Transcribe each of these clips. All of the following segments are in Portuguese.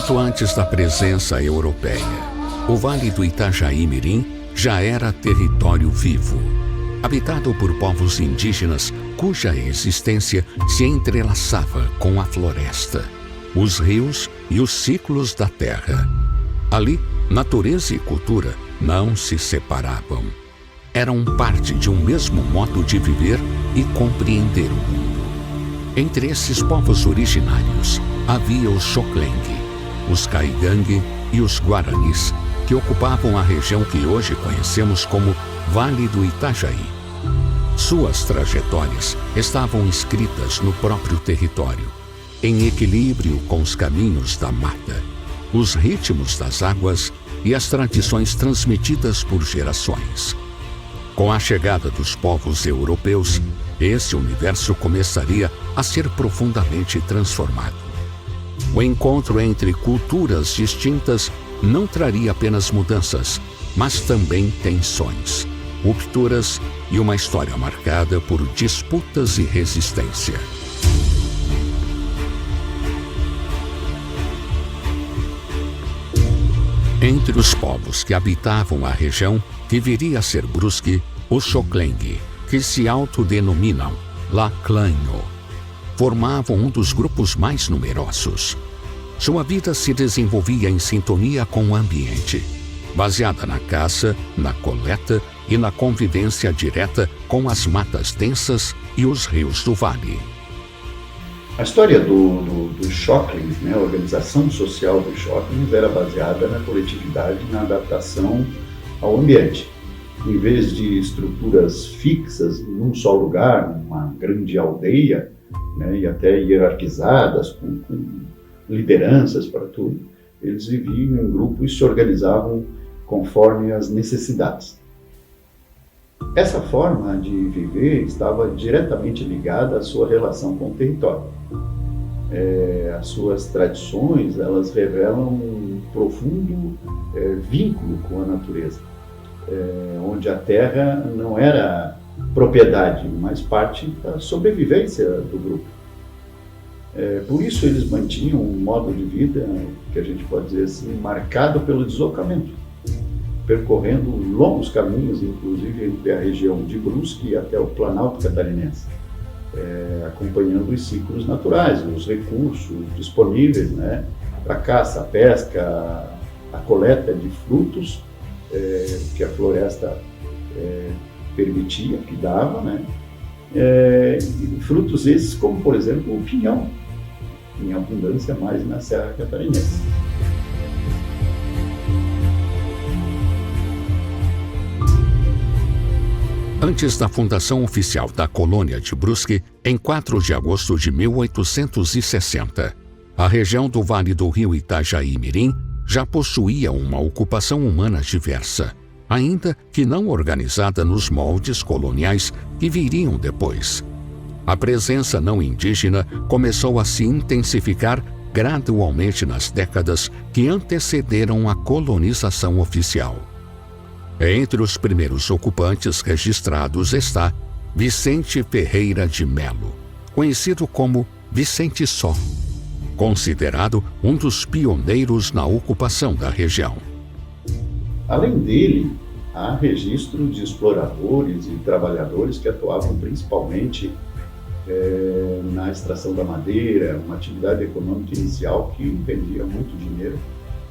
Muito antes da presença europeia, o Vale do Itajaí-Mirim já era território vivo, habitado por povos indígenas cuja existência se entrelaçava com a floresta, os rios e os ciclos da terra. Ali, natureza e cultura não se separavam. Eram parte de um mesmo modo de viver e compreender o mundo. Entre esses povos originários, havia os Xoklengue, os Caigangue e os Guaranis, que ocupavam a região que hoje conhecemos como Vale do Itajaí. Suas trajetórias estavam escritas no próprio território, em equilíbrio com os caminhos da mata, os ritmos das águas e as tradições transmitidas por gerações. Com a chegada dos povos europeus, esse universo começaria a ser profundamente transformado. O encontro entre culturas distintas não traria apenas mudanças, mas também tensões, rupturas e uma história marcada por disputas e resistência. Entre os povos que habitavam a região, que viria a ser Brusque, os Xoklengue, que se autodenominam Laclanho, formavam um dos grupos mais numerosos. Sua vida se desenvolvia em sintonia com o ambiente, baseada na caça, na coleta e na convivência direta com as matas densas e os rios do vale. A história dos Xoklengs, né, a organização social dos Xoklengs, era baseada na coletividade, na adaptação ao ambiente. Em vez de estruturas fixas num só lugar, uma grande aldeia, né, e até hierarquizadas, com lideranças para tudo, eles viviam em grupos e se organizavam conforme as necessidades. Essa forma de viver estava diretamente ligada à sua relação com o território. As suas tradições, elas revelam um profundo vínculo com a natureza, onde a terra não era propriedade, mas parte da sobrevivência do grupo. Por isso eles mantinham um modo de vida, que a gente pode dizer assim, marcado pelo deslocamento, percorrendo longos caminhos, inclusive entre a região de Brusque e até o Planalto Catarinense, acompanhando os ciclos naturais, os recursos disponíveis, né, para a caça, a pesca, a coleta de frutos que a floresta permitia, que dava, né, frutos esses como, por exemplo, o pinhão, em abundância mais na Serra Catarinense. Antes da fundação oficial da colônia de Brusque, em 4 de agosto de 1860, a região do Vale do Rio Itajaí-Mirim já possuía uma ocupação humana diversa, ainda que não organizada nos moldes coloniais que viriam depois. A presença não indígena começou a se intensificar gradualmente nas décadas que antecederam a colonização oficial. Entre os primeiros ocupantes registrados está Vicente Ferreira de Melo, conhecido como Vicente Só, considerado um dos pioneiros na ocupação da região. Além dele, há registro de exploradores e trabalhadores que atuavam principalmente na extração da madeira, uma atividade econômica inicial que rendia muito dinheiro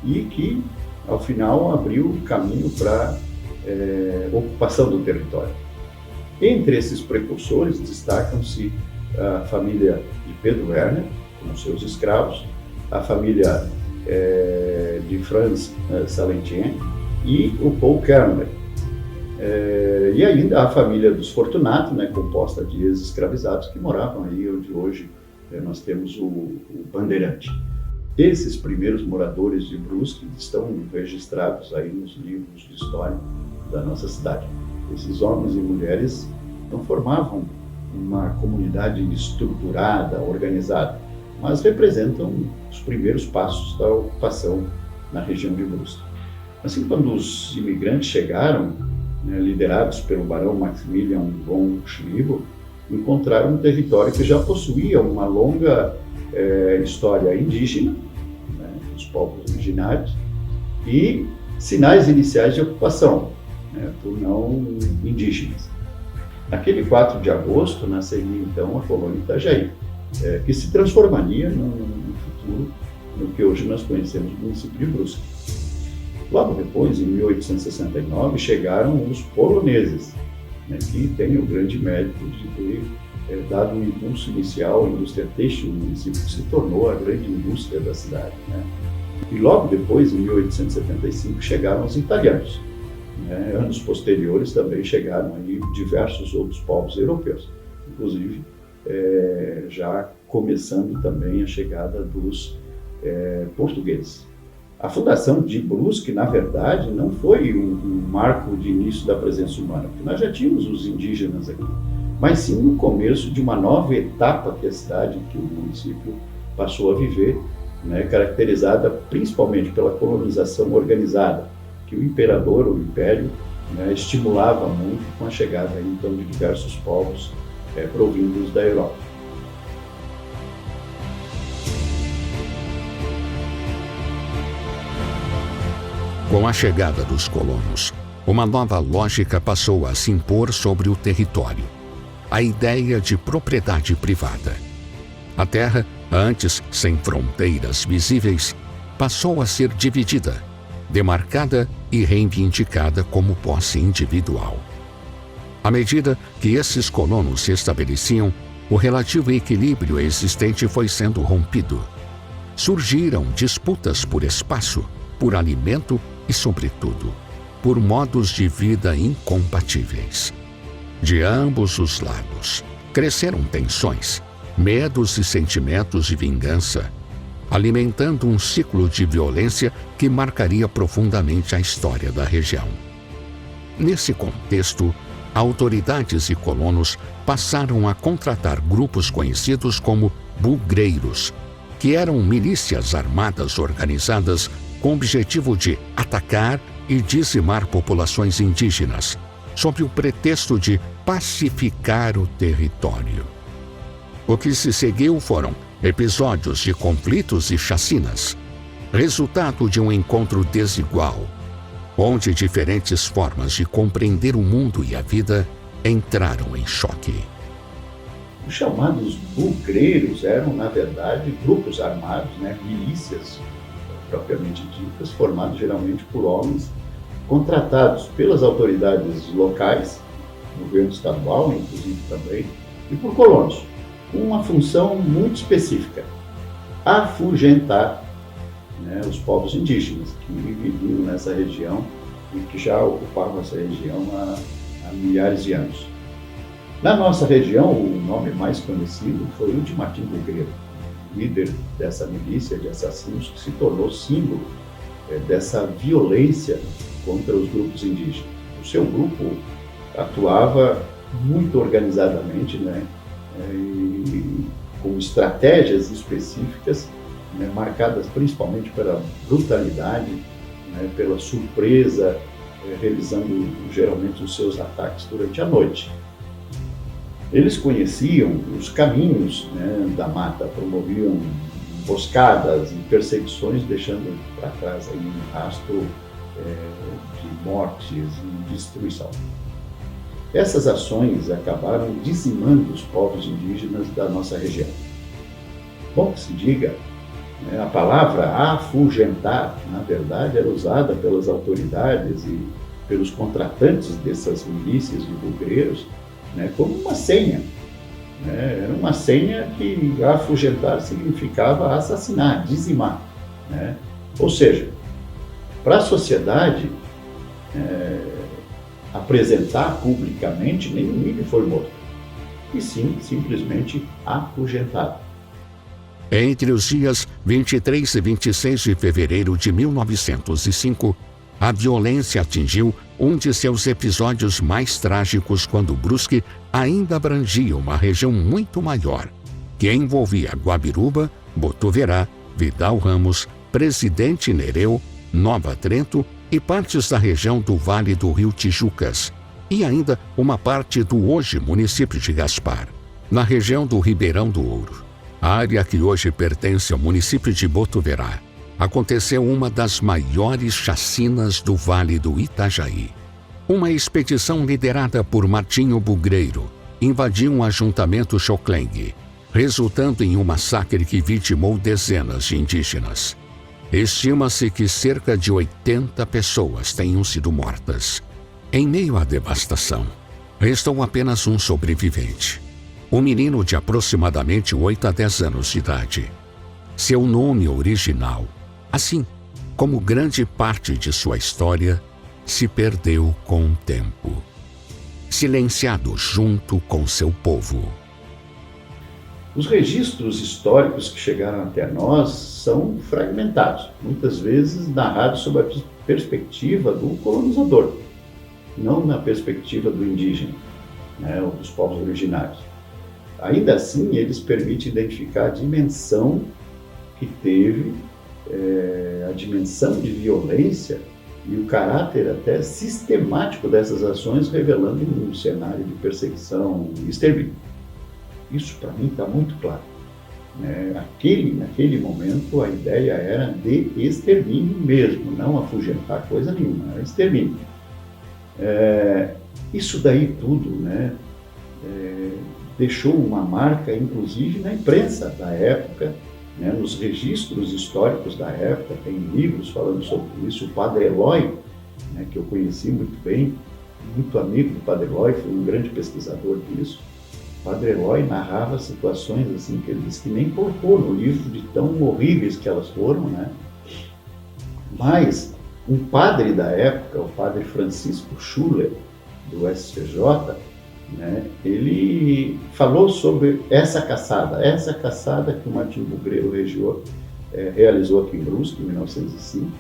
e que, ao final, abriu o caminho para ocupação do território. Entre esses precursores destacam-se a família de Pedro Werner, com seus escravos, a família de Franz Salentien e o Paul Kernler. E ainda a família dos Fortunato, né, composta de ex-escravizados que moravam aí onde hoje nós temos o Bandeirante. Esses primeiros moradores de Brusque estão registrados aí nos livros de história da nossa cidade. Esses homens e mulheres não formavam uma comunidade estruturada, organizada, mas representam os primeiros passos da ocupação na região de Brusque. Assim, quando os imigrantes chegaram, né, liderados pelo barão Maximilian von Schlievel, encontraram um território que já possuía uma longa história indígena, né, os povos originários e sinais iniciais de ocupação, né, por não indígenas. Naquele 4 de agosto nasceria então a colônia Itajaí, que se transformaria no futuro no que hoje nós conhecemos do município de Brusque. Logo depois, em 1869, chegaram os poloneses, né, que têm o grande mérito de ter dado um impulso inicial à indústria têxtil no município, que se tornou a grande indústria da cidade, né? E logo depois, em 1875, chegaram os italianos. Né? Anos posteriores também chegaram aí diversos outros povos europeus, inclusive já começando também a chegada dos portugueses. A fundação de Brusque, na verdade, não foi um marco de início da presença humana, porque nós já tínhamos os indígenas aqui, mas sim o começo de uma nova etapa que a cidade, que o município passou a viver, né, caracterizada principalmente pela colonização organizada, que o imperador, o império, né, estimulava muito com a chegada então de diversos povos provindos da Europa. Com a chegada dos colonos, uma nova lógica passou a se impor sobre o território: a ideia de propriedade privada. A terra, antes sem fronteiras visíveis, passou a ser dividida, demarcada e reivindicada como posse individual. À medida que esses colonos se estabeleciam, o relativo equilíbrio existente foi sendo rompido. Surgiram disputas por espaço, por alimento e, sobretudo, por modos de vida incompatíveis. De ambos os lados, cresceram tensões, medos e sentimentos de vingança, alimentando um ciclo de violência que marcaria profundamente a história da região. Nesse contexto, autoridades e colonos passaram a contratar grupos conhecidos como bugreiros, que eram milícias armadas organizadas com o objetivo de atacar e dizimar populações indígenas, sob o pretexto de pacificar o território. O que se seguiu foram episódios de conflitos e chacinas, resultado de um encontro desigual, onde diferentes formas de compreender o mundo e a vida entraram em choque. Os chamados bugreiros eram, na verdade, grupos armados, né, milícias propriamente ditas, formados geralmente por homens contratados pelas autoridades locais, governo estadual, inclusive também, e por colonos, com uma função muito específica: afugentar, né, os povos indígenas que viviam nessa região e que já ocupavam essa região há milhares de anos. Na nossa região, o nome mais conhecido foi o de Martim Bugreiro, líder dessa milícia de assassinos que se tornou símbolo dessa violência contra os grupos indígenas. O seu grupo atuava muito organizadamente, né, e com estratégias específicas, né, marcadas principalmente pela brutalidade, né, pela surpresa, realizando geralmente os seus ataques durante a noite. Eles conheciam os caminhos, né, da mata, promoviam emboscadas e perseguições, deixando para trás aí um rastro de mortes e destruição. Essas ações acabaram dizimando os povos indígenas da nossa região. Bom que se diga, né, a palavra afugentar, na verdade, era usada pelas autoridades e pelos contratantes dessas milícias de bugreiros, né, como uma senha. Né? Era uma senha que afugentar significava assassinar, dizimar. Né? Ou seja, para a sociedade apresentar publicamente, nenhum índio foi morto, e sim, simplesmente afugentado. Entre os dias 23 e 26 de fevereiro de 1905, a violência atingiu um de seus episódios mais trágicos quando Brusque ainda abrangia uma região muito maior, que envolvia Guabiruba, Botuverá, Vidal Ramos, Presidente Nereu, Nova Trento e partes da região do Vale do Rio Tijucas, e ainda uma parte do hoje município de Gaspar, na região do Ribeirão do Ouro, a área que hoje pertence ao município de Botuverá. aconteceu uma das maiores chacinas do Vale do Itajaí. Uma expedição liderada por Martinho Bugreiro invadiu um ajuntamento Xoclengue, resultando em um massacre que vitimou dezenas de indígenas. Estima-se que cerca de 80 pessoas tenham sido mortas. Em meio à devastação, restou apenas um sobrevivente, um menino de aproximadamente 8 a 10 anos de idade. Seu nome original, assim como grande parte de sua história, se perdeu com o tempo, silenciado junto com seu povo. Os registros históricos que chegaram até nós são fragmentados, muitas vezes narrados sob a perspectiva do colonizador, não na perspectiva do indígena, ou dos povos originários. Ainda assim, eles permitem identificar a dimensão que teve, a dimensão de violência e o caráter até sistemático dessas ações, revelando um cenário de perseguição e extermínio. Isso, para mim, está muito claro. Naquele momento, a ideia era de extermínio mesmo, não afugentar coisa nenhuma, era extermínio. Isso daí tudo, deixou uma marca, inclusive, na imprensa da época, nos registros históricos da época. Tem livros falando sobre isso. O Padre Eloy, que eu conheci muito bem, muito amigo do Padre Eloy, foi um grande pesquisador disso. O Padre Eloy narrava situações assim que ele disse que nem colocou no livro, de tão horríveis que elas foram, Mas um padre da época, o Padre Francisco Schuller, do SCJ, ele falou sobre essa caçada que o Martinho Bugreiro realizou aqui em Brusque, em 1905,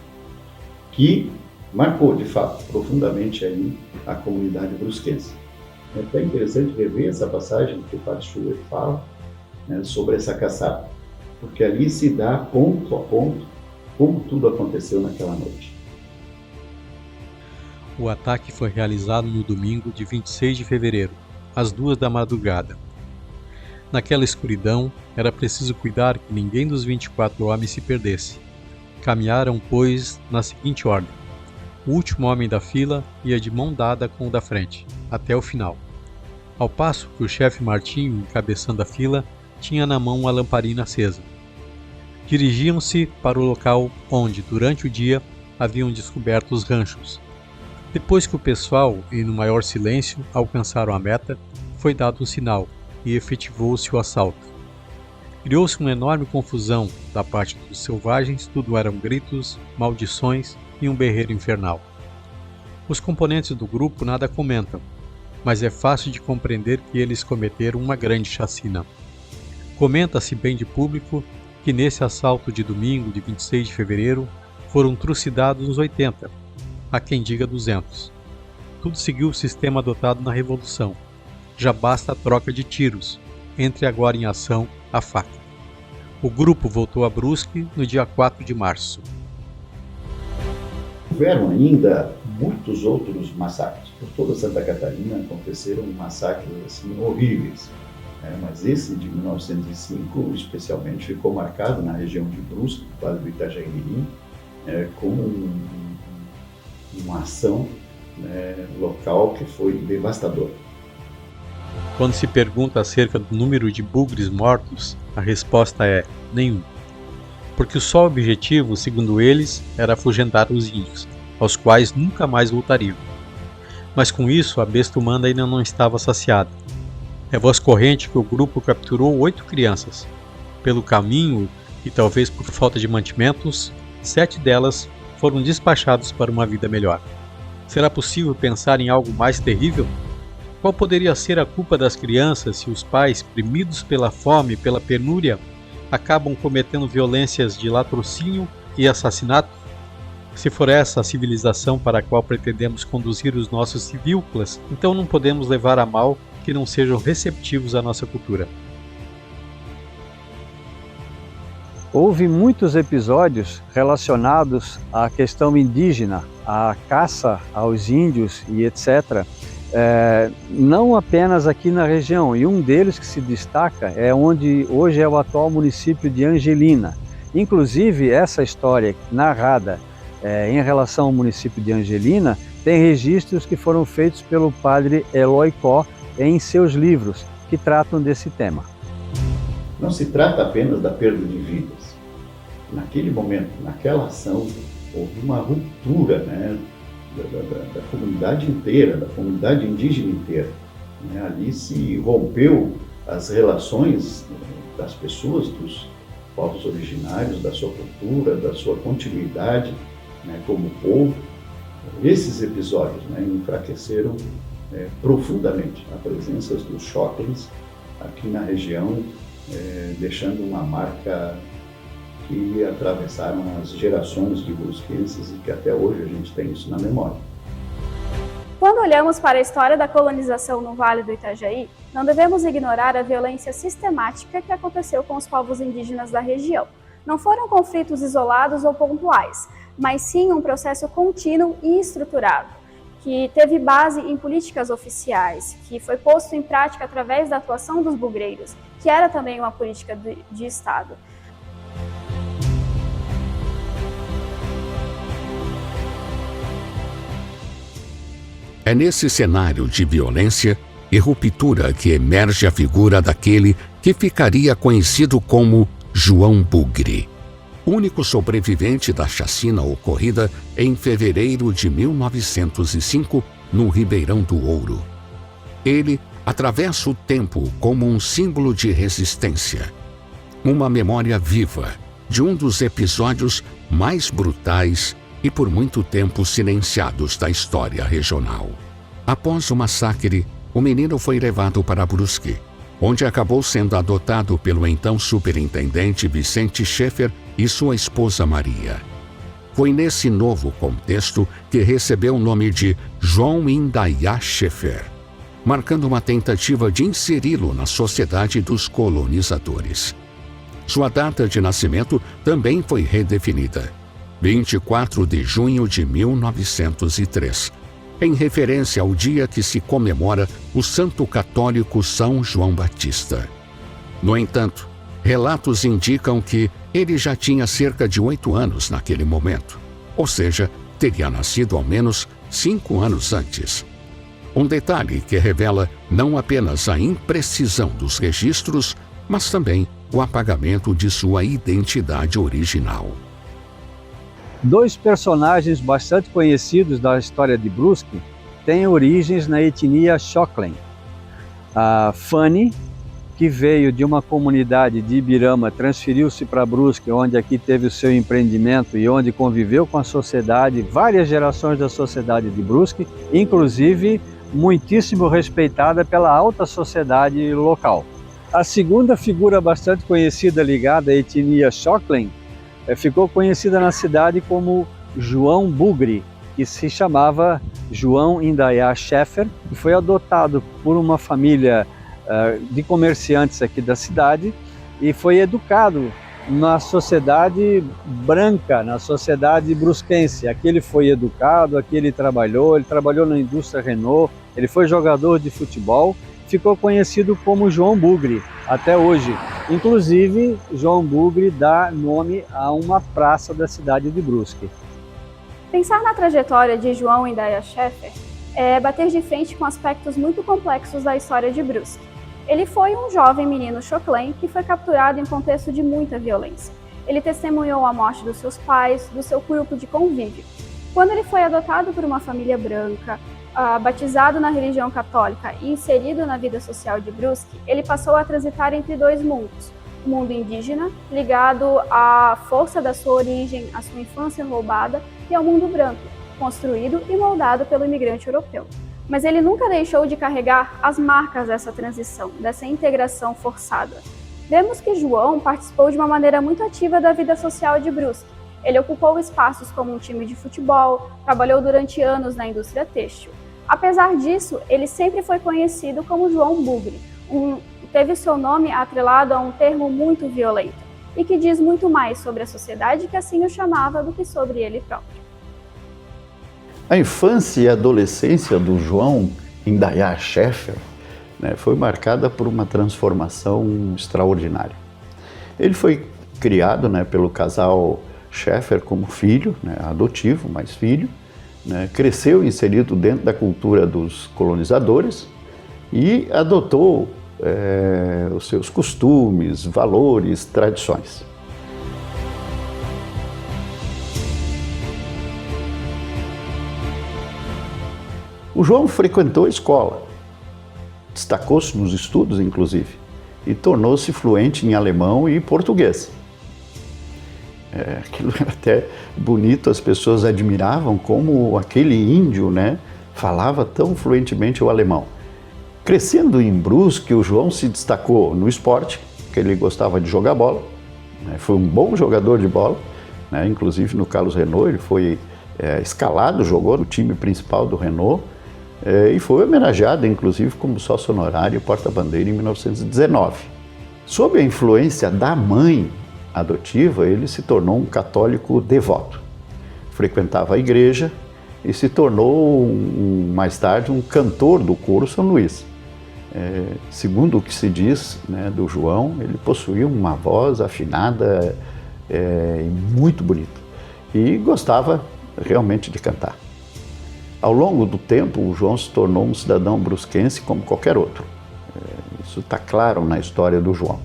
que marcou, de fato, profundamente aí a comunidade brusquense. É até interessante rever essa passagem que o Padre Schuller fala, sobre essa caçada, porque ali se dá ponto a ponto como tudo aconteceu naquela noite. O ataque foi realizado no domingo de 26 de fevereiro, às 2 da madrugada. Naquela escuridão, era preciso cuidar que ninguém dos 24 homens se perdesse. Caminharam, pois, na seguinte ordem. O último homem da fila ia de mão dada com o da frente, até o final. Ao passo que o chefe Martinho, encabeçando a fila, tinha na mão uma lamparina acesa. Dirigiam-se para o local onde, durante o dia, haviam descoberto os ranchos. Depois que o pessoal, e no maior silêncio, alcançaram a meta, foi dado um sinal e efetivou-se o assalto. Criou-se uma enorme confusão da parte dos selvagens, tudo eram gritos, maldições e um berreiro infernal. Os componentes do grupo nada comentam, mas é fácil de compreender que eles cometeram uma grande chacina. Comenta-se bem de público que nesse assalto de domingo, de 26 de fevereiro, foram trucidados uns 80, há quem diga 200. Tudo seguiu o sistema adotado na Revolução. Já basta a troca de tiros, entre agora em ação a faca. O grupo voltou a Brusque no dia 4 de março. Houveram ainda muitos outros massacres. Por toda Santa Catarina aconteceram massacres assim, horríveis. Mas esse de 1905 especialmente ficou marcado na região de Brusque, do Vale do Itajaí-Mirim, como uma ação local que foi devastadora. Quando se pergunta acerca do número de bugres mortos, a resposta é nenhum. Porque o só objetivo, segundo eles, era afugentar os índios, aos quais nunca mais voltariam. Mas com isso a besta humana ainda não estava saciada. É voz corrente que o grupo capturou 8 crianças. Pelo caminho, e talvez por falta de mantimentos, 7 delas foram despachados para uma vida melhor. Será possível pensar em algo mais terrível? Qual poderia ser a culpa das crianças se os pais, oprimidos pela fome e pela penúria, acabam cometendo violências de latrocínio e assassinato? Se for essa a civilização para a qual pretendemos conduzir os nossos civícolas, então não podemos levar a mal que não sejam receptivos à nossa cultura. Houve muitos episódios relacionados à questão indígena, à caça aos índios e etc., não apenas aqui na região, e um deles que se destaca é onde hoje é o atual município de Angelina. Inclusive, essa história narrada em relação ao município de Angelina tem registros que foram feitos pelo padre Eloy Có em seus livros que tratam desse tema. Não se trata apenas da perda de vidas. Naquele momento, naquela ação, houve uma ruptura, né, da comunidade inteira, da comunidade indígena inteira. Né? Ali se rompeu as relações das pessoas, dos povos originários, da sua cultura, da sua continuidade, né, como povo. Esses episódios, né, enfraqueceram profundamente a presença dos Xóclins aqui na região, deixando uma marca que atravessaram as gerações de brusquenses e que até hoje a gente tem isso na memória. Quando olhamos para a história da colonização no Vale do Itajaí, não devemos ignorar a violência sistemática que aconteceu com os povos indígenas da região. Não foram conflitos isolados ou pontuais, mas sim um processo contínuo e estruturado, que teve base em políticas oficiais, que foi posto em prática através da atuação dos bugreiros, que era também uma política de Estado. É nesse cenário de violência e ruptura que emerge a figura daquele que ficaria conhecido como João Bugre, único sobrevivente da chacina ocorrida em fevereiro de 1905 no Ribeirão do Ouro. Ele atravessa o tempo como um símbolo de resistência, uma memória viva de um dos episódios mais brutais e por muito tempo silenciados da história regional. Após o massacre, o menino foi levado para Brusque, onde acabou sendo adotado pelo então superintendente Vicente Schaeffer e sua esposa Maria. Foi nesse novo contexto que recebeu o nome de João Indaiá Schaeffer, marcando uma tentativa de inseri-lo na sociedade dos colonizadores. Sua data de nascimento também foi redefinida, 24 de junho de 1903, em referência ao dia que se comemora o santo católico São João Batista. No entanto, relatos indicam que ele já tinha cerca de 8 anos naquele momento, ou seja, teria nascido ao menos 5 anos antes. Um detalhe que revela não apenas a imprecisão dos registros, mas também o apagamento de sua identidade original. 2 personagens bastante conhecidos da história de Brusque têm origens na etnia Xóclin. A Fanny, que veio de uma comunidade de Ibirama, transferiu-se para Brusque, onde aqui teve o seu empreendimento e onde conviveu com a sociedade, várias gerações da sociedade de Brusque, inclusive muitíssimo respeitada pela alta sociedade local. A segunda figura bastante conhecida ligada à etnia Xóclin ficou conhecida na cidade como João Bugre, que se chamava João Indaiá Schaeffer, e foi adotado por uma família de comerciantes aqui da cidade e foi educado na sociedade branca, na sociedade brusquense. Aqui ele foi educado, aqui ele trabalhou na indústria Renault, ele foi jogador de futebol, ficou conhecido como João Bugre até hoje. Inclusive, João Bugre dá nome a uma praça da cidade de Brusque. Pensar na trajetória de João Indaiá Schaeffer é bater de frente com aspectos muito complexos da história de Brusque. Ele foi um jovem menino Xóclin que foi capturado em contexto de muita violência. Ele testemunhou a morte dos seus pais, do seu grupo de convívio. Quando ele foi adotado por uma família branca, batizado na religião católica e inserido na vida social de Brusque, ele passou a transitar entre 2 mundos. O mundo indígena, ligado à força da sua origem, à sua infância roubada, e ao mundo branco, construído e moldado pelo imigrante europeu. Mas ele nunca deixou de carregar as marcas dessa transição, dessa integração forçada. Vemos que João participou de uma maneira muito ativa da vida social de Brusque. Ele ocupou espaços como um time de futebol, trabalhou durante anos na indústria têxtil. Apesar disso, ele sempre foi conhecido como João Bugre, teve seu nome atrelado a um termo muito violento e que diz muito mais sobre a sociedade que assim o chamava do que sobre ele próprio. A infância e a adolescência do João Indaiá Schaeffer foi marcada por uma transformação extraordinária. Ele foi criado, né, pelo casal Scheffer como filho, né, adotivo, mas filho, né, cresceu inserido dentro da cultura dos colonizadores e adotou os seus costumes, valores, tradições. O João frequentou a escola, destacou-se nos estudos, inclusive, e tornou-se fluente em alemão e português. Aquilo era até bonito, as pessoas admiravam como aquele índio, né, falava tão fluentemente o alemão. Crescendo em Brusque, o João se destacou no esporte, que ele gostava de jogar bola, né, foi um bom jogador de bola, né, inclusive no Carlos Renault ele foi escalado, jogou no time principal do Renault, e foi homenageado, inclusive, como sócio honorário e porta-bandeira em 1919. Sob a influência da mãe adotiva, ele se tornou um católico devoto. Frequentava a igreja e se tornou, mais tarde, um cantor do coro São Luís. Segundo o que se diz, né, do João, ele possuía uma voz afinada e muito bonita. E gostava realmente de cantar. Ao longo do tempo, o João se tornou um cidadão brusquense como qualquer outro. Isso está claro na história do João,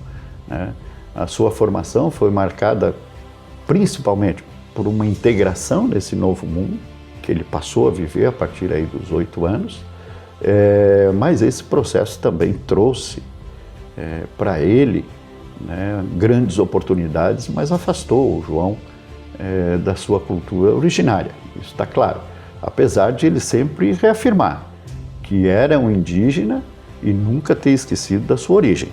né? A sua formação foi marcada principalmente por uma integração nesse novo mundo, que ele passou a viver a partir aí dos 8 anos, mas esse processo também trouxe para ele, né, grandes oportunidades, mas afastou o João da sua cultura originária, isso está claro. Apesar de ele sempre reafirmar que era um indígena e nunca ter esquecido da sua origem.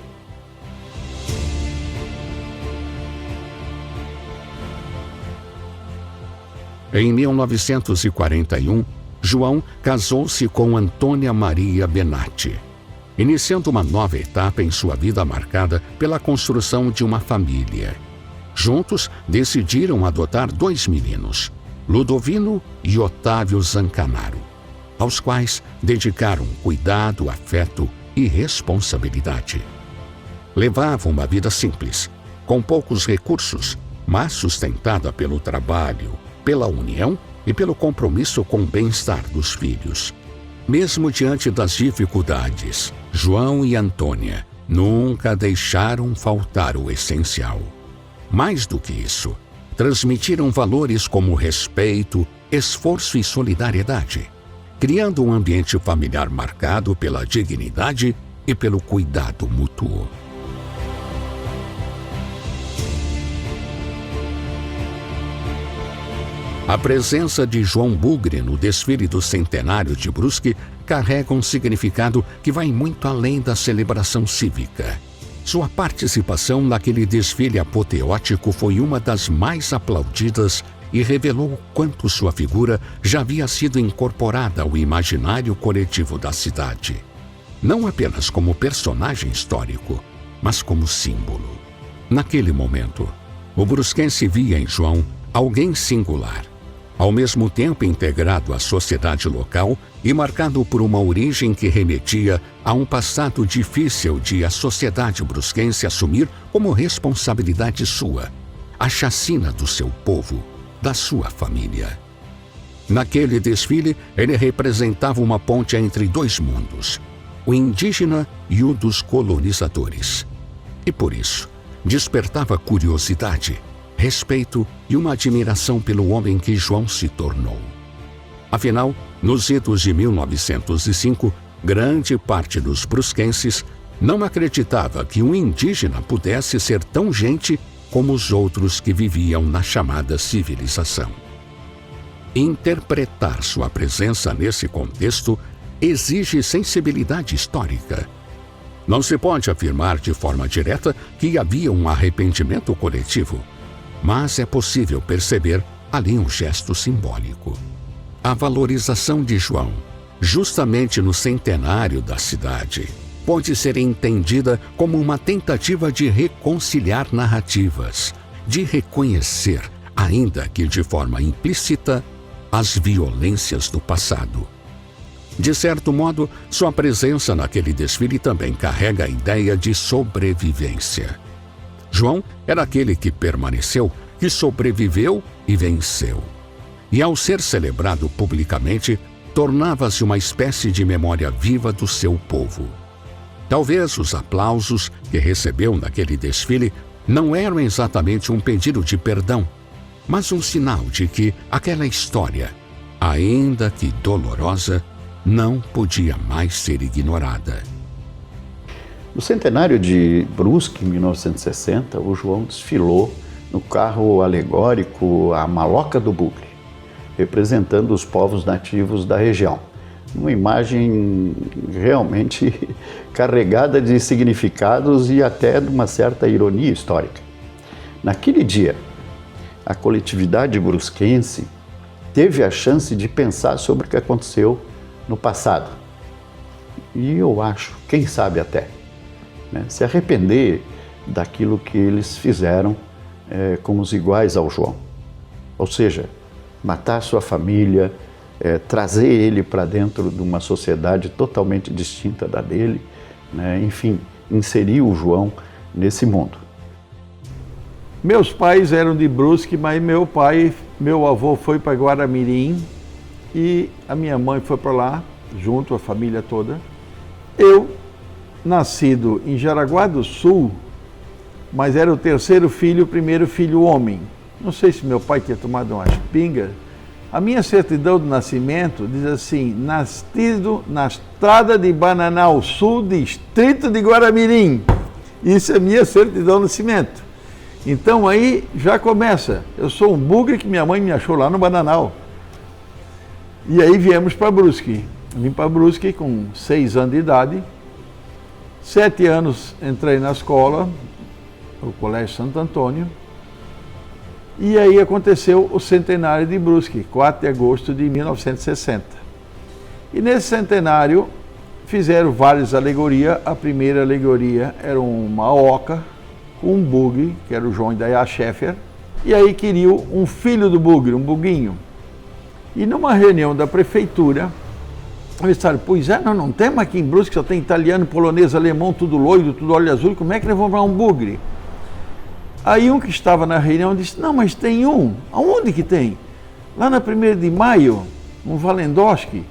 Em 1941, João casou-se com Antônia Maria Benatti, iniciando uma nova etapa em sua vida marcada pela construção de uma família. Juntos, decidiram adotar 2 meninos, Ludovino e Otávio Zancanaro, aos quais dedicaram cuidado, afeto e responsabilidade. Levavam uma vida simples, com poucos recursos, mas sustentada pelo trabalho, pela união e pelo compromisso com o bem-estar dos filhos. Mesmo diante das dificuldades, João e Antônia nunca deixaram faltar o essencial. Mais do que isso, transmitiram valores como respeito, esforço e solidariedade, criando um ambiente familiar marcado pela dignidade e pelo cuidado mútuo. A presença de João Bugre no desfile do centenário de Brusque carrega um significado que vai muito além da celebração cívica. Sua participação naquele desfile apoteótico foi uma das mais aplaudidas e revelou o quanto sua figura já havia sido incorporada ao imaginário coletivo da cidade. Não apenas como personagem histórico, mas como símbolo. Naquele momento, o brusquense via em João alguém singular, ao mesmo tempo integrado à sociedade local e marcado por uma origem que remetia a um passado difícil de a sociedade brusquense assumir como responsabilidade sua, a chacina do seu povo, da sua família. Naquele desfile, ele representava uma ponte entre 2 mundos, o indígena e o dos colonizadores. E por isso, despertava curiosidade, respeito e uma admiração pelo homem que João se tornou. Afinal, nos idos de 1905, grande parte dos brusquenses não acreditava que um indígena pudesse ser tão gente como os outros que viviam na chamada civilização. Interpretar sua presença nesse contexto exige sensibilidade histórica. Não se pode afirmar de forma direta que havia um arrependimento coletivo, mas é possível perceber ali um gesto simbólico. A valorização de João, justamente no centenário da cidade, pode ser entendida como uma tentativa de reconciliar narrativas, de reconhecer, ainda que de forma implícita, as violências do passado. De certo modo, sua presença naquele desfile também carrega a ideia de sobrevivência. João era aquele que permaneceu, que sobreviveu e venceu. E ao ser celebrado publicamente, tornava-se uma espécie de memória viva do seu povo. Talvez os aplausos que recebeu naquele desfile não eram exatamente um pedido de perdão, mas um sinal de que aquela história, ainda que dolorosa, não podia mais ser ignorada. No centenário de Brusque, em 1960, o João desfilou no carro alegórico A Maloca do Bugre, representando os povos nativos da região. Uma imagem realmente carregada de significados e até de uma certa ironia histórica. Naquele dia, a coletividade brusquense teve a chance de pensar sobre o que aconteceu no passado. E eu acho, quem sabe até, se arrepender daquilo que eles fizeram com os iguais ao João. Ou seja, matar sua família, trazer ele para dentro de uma sociedade totalmente distinta da dele, enfim, inserir o João nesse mundo. Meus pais eram de Brusque, mas meu avô foi para Guaramirim e a minha mãe foi para lá, junto a família toda. Eu, nascido em Jaraguá do Sul, mas era o terceiro filho, o primeiro filho homem. Não sei se meu pai tinha tomado umas pingas. A minha certidão de nascimento diz assim: nascido na estrada de Bananal Sul, distrito de Guaramirim. Isso é minha certidão de nascimento. Então aí já começa. Eu sou um bugre que minha mãe me achou lá no Bananal. E aí viemos para Brusque. Vim para Brusque com 6 anos de idade. 7 anos entrei na escola, o Colégio Santo Antônio. E aí aconteceu o centenário de Brusque, 4 de agosto de 1960. E nesse centenário fizeram várias alegorias. A primeira alegoria era uma oca com um bugre, que era o João Indaiá Scheffer. E aí queriam um filho do bugre, um buguinho. E numa reunião da prefeitura, eles disseram: pois é, nós não temos aqui em Brusque, só tem italiano, polonês, alemão, tudo loiro, tudo olho azul, como é que nós vamos dar um bugre? Aí um que estava na reunião disse: não, mas tem um. Aonde que tem? Lá na 1º de maio, um Valendoski.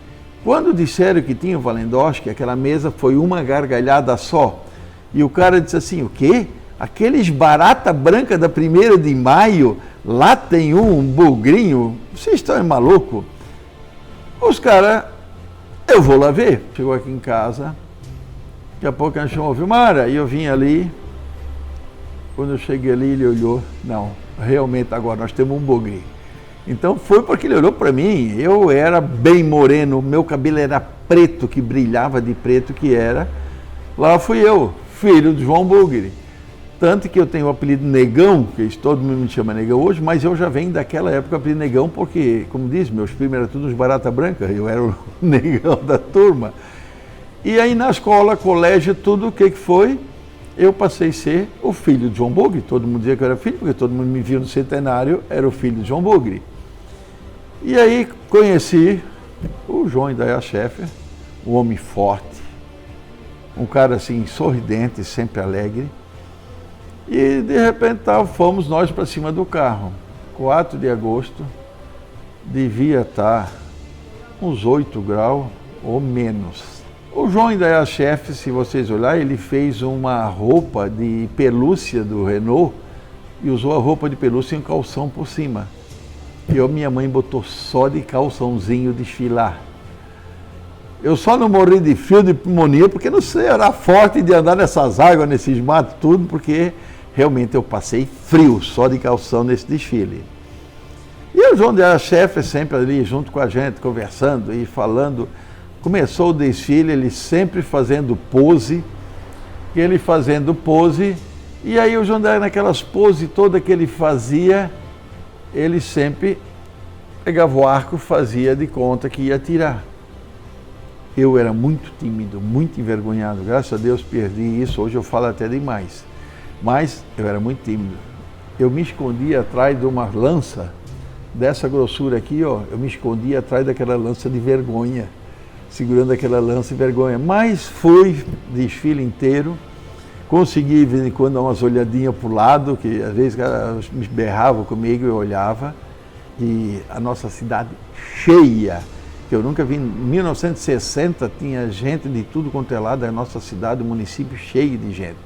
Quando disseram que tinha o Valendoski, aquela mesa foi uma gargalhada só. E o cara disse assim: o quê? Aqueles barata branca da 1º de maio, lá tem um bugrinho? Vocês estão malucos? Os caras, eu vou lá ver. Chegou aqui em casa, daqui a pouco ele chamou: Vilmara, e eu vim ali. Quando eu cheguei ali, ele olhou: não, realmente agora nós temos um bugre. Então foi porque ele olhou para mim. Eu era bem moreno, meu cabelo era preto, que brilhava de preto que era. Lá fui eu, filho de João Bugre. Tanto que eu tenho o apelido Negão, que todo mundo me chama Negão hoje, mas eu já venho daquela época o apelido Negão, porque, como diz, meus primos eram todos barata branca, eu era o negão da turma. E aí na escola, colégio, tudo, o que foi? Eu passei a ser o filho de João Bugre. Todo mundo dizia que eu era filho, porque todo mundo me via no centenário, era o filho de João Bugre. E aí conheci o João Indaiá Scheffer, um homem forte, um cara assim sorridente, sempre alegre. E de repente fomos nós para cima do carro. 4 de agosto, devia estar uns 8 graus ou menos. O João Indaiá Scheffer, se vocês olharem, ele fez uma roupa de pelúcia do Renault e usou a roupa de pelúcia e um calção por cima. E minha mãe botou só de calçãozinho desfilar. Eu só não morri de frio de pneumonia porque não sei, era forte de andar nessas águas, nesses matos, tudo, porque realmente eu passei frio só de calção nesse desfile. E o João Indaiá Scheffer sempre ali junto com a gente, conversando e falando. Começou o desfile, ele sempre fazendo pose, e aí o João Indaiá, naquelas poses todas que ele fazia, ele sempre pegava o arco, fazia de conta que ia atirar. Eu era muito tímido, muito envergonhado, graças a Deus perdi isso, hoje eu falo até demais, mas eu era muito tímido. Eu me escondia atrás de uma lança, dessa grossura aqui, ó, eu me escondia atrás daquela lança de vergonha, segurando aquela lança de vergonha, mas fui desfile inteiro, Consegui, de vez em quando, dar umas olhadinhas para o lado, que às vezes ela me berrava comigo e eu olhava. E a nossa cidade cheia, que eu nunca vi. Em 1960 tinha gente de tudo quanto é lado, a nossa cidade, o município cheio de gente.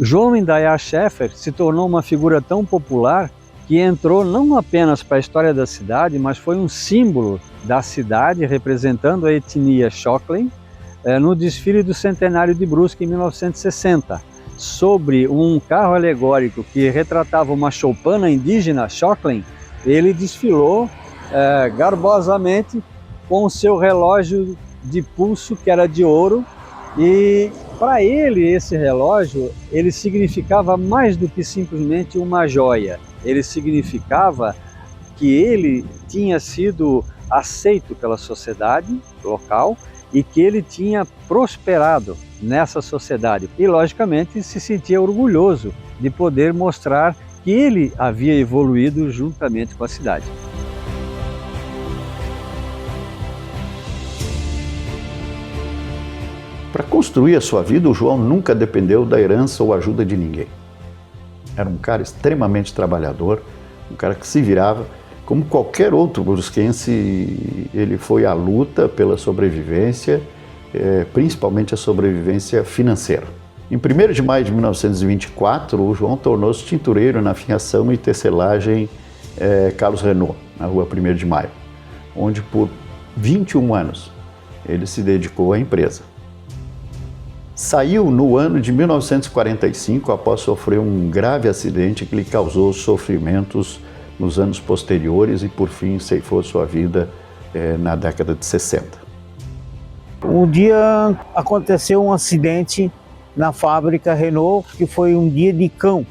João Indaiá Scheffer se tornou uma figura tão popular que entrou não apenas para a história da cidade, mas foi um símbolo da cidade, representando a etnia Xóclen, no desfile do centenário de Brusque em 1960. Sobre um carro alegórico que retratava uma choupana indígena Xóclen, ele desfilou garbosamente com o seu relógio de pulso, que era de ouro, e para ele esse relógio ele significava mais do que simplesmente uma joia. Ele significava que ele tinha sido aceito pela sociedade local e que ele tinha prosperado nessa sociedade. E, logicamente, se sentia orgulhoso de poder mostrar que ele havia evoluído juntamente com a cidade. Para construir a sua vida, o João nunca dependeu da herança ou ajuda de ninguém. Era um cara extremamente trabalhador, um cara que se virava. Como qualquer outro brusquense, ele foi à luta pela sobrevivência, principalmente a sobrevivência financeira. Em 1º de maio de 1924, o João tornou-se tintureiro na afiação e tecelagem Carlos Renault, na rua 1º de Maio, onde por 21 anos ele se dedicou à empresa. Saiu no ano de 1945 após sofrer um grave acidente que lhe causou sofrimentos nos anos posteriores e, por fim, ceifou sua vida na década de 60. Um dia aconteceu um acidente na fábrica Renault, que foi um dia de cão.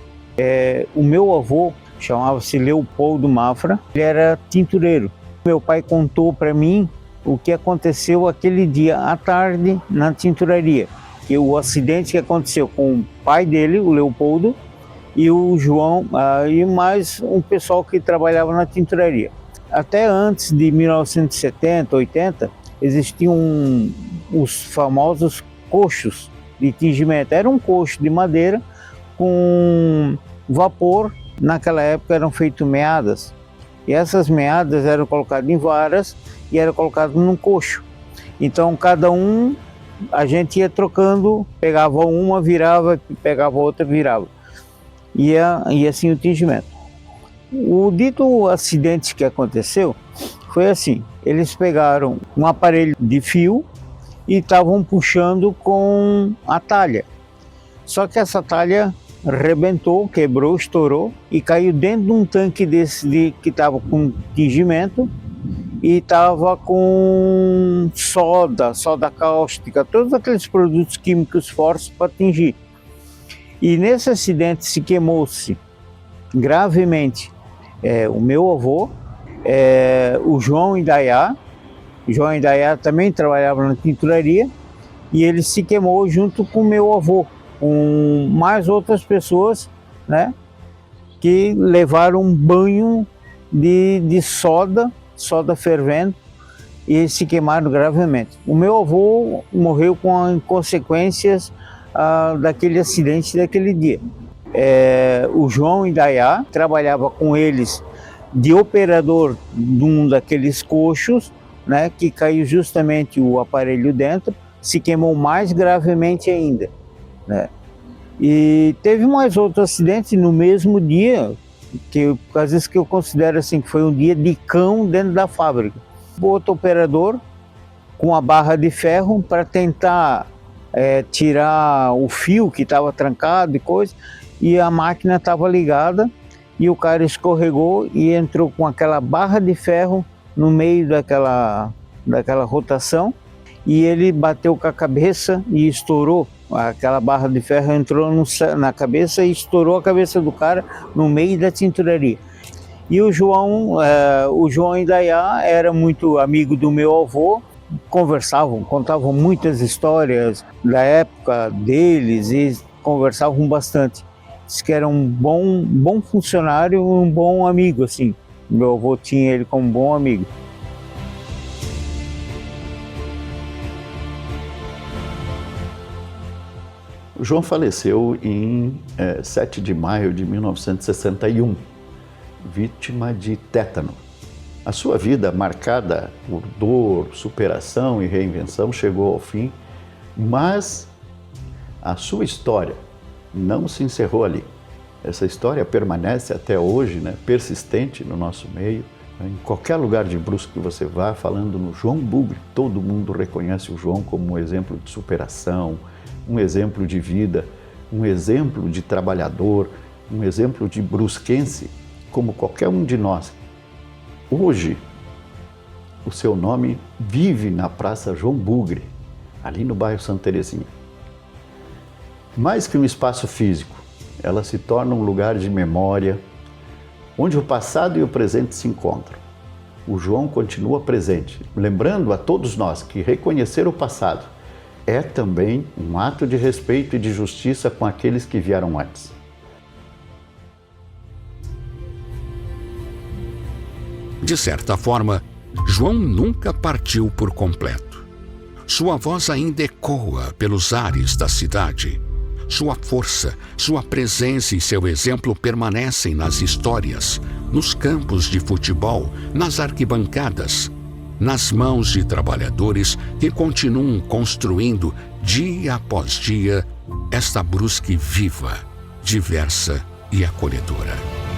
O meu avô, chamava-se Leopoldo Mafra, ele era tintureiro. Meu pai contou para mim o que aconteceu aquele dia à tarde na tinturaria. Que o acidente que aconteceu com o pai dele, o Leopoldo, e o João, e mais um pessoal que trabalhava na tinturaria. Até antes de 1970, 80, existiam os famosos coxos de tingimento. Era um coxo de madeira com vapor. Naquela época eram feitas meadas. E essas meadas eram colocadas em varas e eram colocadas num coxo. Então cada um, a gente ia trocando, pegava uma, virava, pegava outra, virava. E assim o tingimento. O dito acidente que aconteceu foi assim: eles pegaram um aparelho de fio e estavam puxando com a talha. Só que essa talha rebentou, quebrou, estourou e caiu dentro de um tanque desse que estava com tingimento e estava com soda cáustica, todos aqueles produtos químicos fortes para tingir. E nesse acidente se queimou-se gravemente o meu avô, o João Indaiá. O João Indaiá também trabalhava na tinturaria e ele se queimou junto com o meu avô, com mais outras pessoas, né, que levaram um banho de soda fervendo e se queimaram gravemente. O meu avô morreu com as consequências daquele acidente daquele dia. O João Indaiá trabalhava com eles de operador de um daqueles coxos, né, que caiu justamente o aparelho dentro, se queimou mais gravemente ainda, né? E teve mais outro acidente no mesmo dia, que às vezes que eu considero assim que foi um dia de cão dentro da fábrica. Outro operador com a barra de ferro para tentar tirar o fio que estava trancado e coisa, e a máquina estava ligada e o cara escorregou e entrou com aquela barra de ferro no meio daquela rotação e ele bateu com a cabeça e estourou. Aquela barra de ferro entrou na cabeça e estourou a cabeça do cara no meio da tinturaria. E o João Indaiá era muito amigo do meu avô, contavam muitas histórias da época deles e conversavam bastante. Diz que era um bom funcionário, um bom amigo, assim. Meu avô tinha ele como bom amigo. O João faleceu em 7 de maio de 1961, vítima de tétano. A sua vida, marcada por dor, superação e reinvenção, chegou ao fim, mas a sua história não se encerrou ali. Essa história permanece até hoje, né, persistente no nosso meio. Em qualquer lugar de Brusque que você vá, falando no João Bugre, todo mundo reconhece o João como um exemplo de superação, um exemplo de vida, um exemplo de trabalhador, um exemplo de brusquense, como qualquer um de nós. Hoje, o seu nome vive na Praça João Bugre, ali no bairro Santa Terezinha. Mais que um espaço físico, ela se torna um lugar de memória, onde o passado e o presente se encontram. O João continua presente, lembrando a todos nós que reconhecer o passado é também um ato de respeito e de justiça com aqueles que vieram antes. De certa forma, João nunca partiu por completo. Sua voz ainda ecoa pelos ares da cidade. Sua força, sua presença e seu exemplo permanecem nas histórias, nos campos de futebol, nas arquibancadas, nas mãos de trabalhadores que continuam construindo, dia após dia, esta Brusque viva, diversa e acolhedora.